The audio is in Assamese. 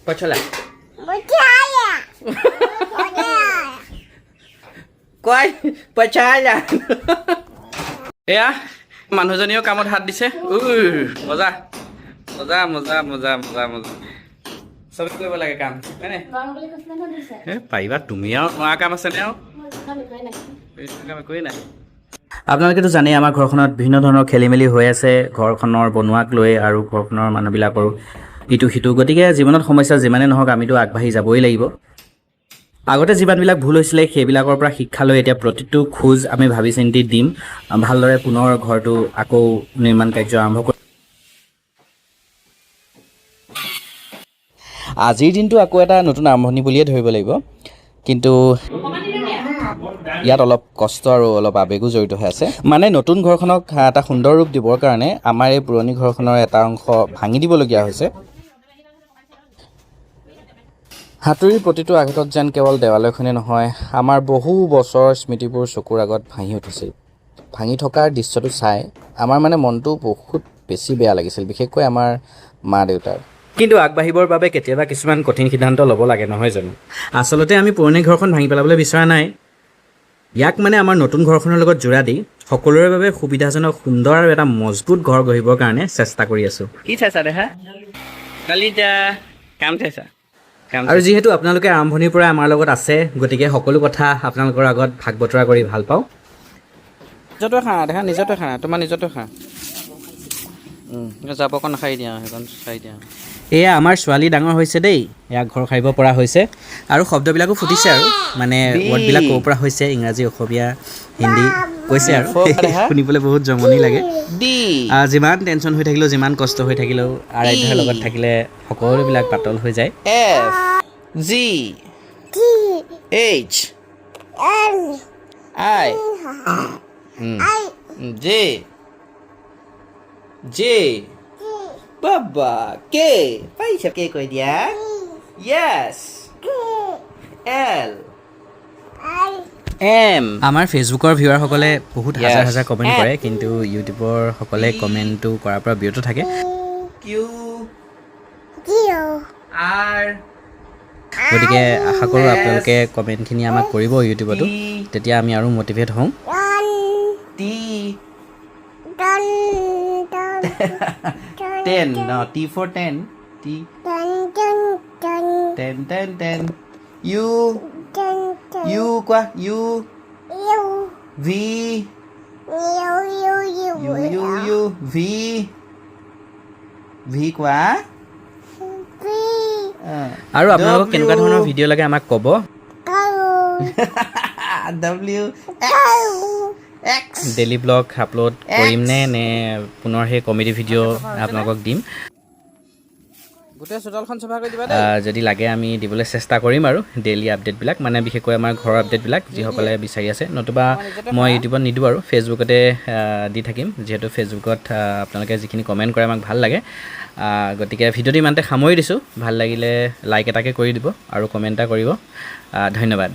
Pachala. Pachala. Quay Pachala. এয়া মানুহজনীও কামত হাত দিছে মজা মজা মজা মজা মজা মজা সব কৰিব লাগে কাম হয়নে পাৰিবা তুমি আৰু তোমাৰ কাম আছে নে আৰু আপোনালোকেতো জানেই আমাৰ ঘৰখনত বিভিন্ন ধৰণৰ খেলি মেলি হৈ আছে ঘৰখনৰ বনোৱাক লৈ আৰু ঘৰখনৰ মানুহবিলাকৰ ইটো সিটো গতিকে জীৱনত সমস্যা যিমানে নহওক আমিতো আগবাঢ়ি যাবই লাগিব আগতে যিমানবিলাক ভুল হৈছিলে সেইবিলাকৰ পৰা শিক্ষা লৈ এতিয়া প্ৰতিটো খোজ আমি ভাবি চিন্তি দিম ভালদৰে পুনৰ ঘৰটো আকৌ নিৰ্মাণ কাৰ্য আৰম্ভ কৰিম আজিৰ দিনটো আকৌ এটা নতুন আৰম্ভণি বুলিয়ে ধৰিব লাগিব কিন্তু ইয়াত অলপ কষ্ট আৰু অলপ আবেগো জড়িত হৈ আছে মানে নতুন ঘৰখনক এটা সুন্দৰ ৰূপ দিবৰ কাৰণে আমাৰ এই পুৰণি ঘৰখনৰ এটা অংশ ভাঙি দিবলগীয়া হৈছে হাতুৰিৰ প্ৰতিটো আঘাতত যেন কেৱল দেৱালয়খনে নহয় আমাৰ বহু বছৰৰ স্মৃতিবোৰ চকুৰ আগত ভাঙি উঠিছিল ভাঙি থকাৰ দৃশ্যটো চাই আমাৰ মানে মনটো বহুত বেছি বেয়া লাগিছিল বিশেষকৈ আমাৰ মা দেউতাৰ কিন্তু আগবাঢ়িবৰ বাবে কেতিয়াবা কিছুমান কঠিন সিদ্ধান্ত ল'ব লাগে নহয় জানো আচলতে আমি পুৰণি ঘৰখন ভাঙি পেলাবলৈ বিচৰা নাই ইয়াক মানে আমাৰ নতুন ঘৰখনৰ লগত জোৰা দি সকলোৰে বাবে সুবিধাজনক সুন্দৰ আৰু এটা মজবুত ঘৰ গঢ়িবৰ কাৰণে চেষ্টা কৰি আছোঁ কি চাইছা দেখা কালি এতিয়া কাম চাইছা আৰু যিহেতু আপোনালোকে আৰম্ভণিৰ পৰা আমাৰ লগত আছে গতিকে সকলো কথা আপোনালোকৰ আগত ভাগ বতৰা কৰি ভাল পাওঁ নিজতে খা দেখা নিজতে খা তোমাৰ নিজতে খা জাবকণ খাই দিয়া সেইখন চাই দিয়া এয়া আমাৰ ছোৱালী ডাঙৰ হৈছে দেই এয়া ঘৰ সাৰিব পৰা হৈছে আৰু শব্দবিলাকো ফুটিছে আৰু মানে ৱৰ্ডবিলাক ক'ৰ পৰা হৈছে ইংৰাজী অসমীয়া হিন্দী কৈছে আৰু শুনিবলৈ বহুত জমনি লাগে যিমান টেনশ্যন হৈ থাকিলেও যিমান কষ্ট হৈ থাকিলেও আৰাধ্যাৰ লগত থাকিলে সকলোবিলাক পাতল হৈ যায় G H I J J Baba K পাইছা K কৈ দিয়া Yes L M আমাৰ ফেচবুকৰ ভিউৱাৰসকলে বহুত হাজাৰ হাজাৰ কমেণ্ট কৰে কিন্তু ইউটিউবৰ সকলে কমেণ্টটো কৰাৰ পৰা বিৰত থাকে Q R গতিকে আশা কৰোঁ আপোনালোকে কমেণ্টখিনি আমাক কৰিব ইউটিউবতো তেতিয়া আমি আৰু মটিভেট হওঁ T 10 no T for 10 T 10 U U qua U V U V V qua আৰু আপোনালোকক কেনেকুৱা ধৰণৰ ভিডিঅ' লাগে আমাক ক'ব W X daily blog upload কৰিম নে পুনৰ সেই কমেডি ভিডিঅ' আপোনালোকক দিম গোটেই চোতালখন চফা কৰি দিবা যদি লাগে আমি দিবলৈ চেষ্টা কৰিম আৰু ডেইলি আপডেটবিলাক মানে বিশেষকৈ আমাৰ ঘৰৰ আপডেটবিলাক যিসকলে বিচাৰি আছে নতুবা মই ইউটিউবত নিদিওঁ আৰু ফেচবুকতে দি থাকিম যিহেতু ফেচবুকত আপোনালোকে যিখিনি কমেণ্ট কৰে আমাক ভাল লাগে গতিকে ভিডিঅ'টো ইমানতে সামৰি দিছোঁ ভাল লাগিলে লাইক এটাকে কৰি দিব আৰু কমেণ্ট এটা কৰিব ধন্যবাদ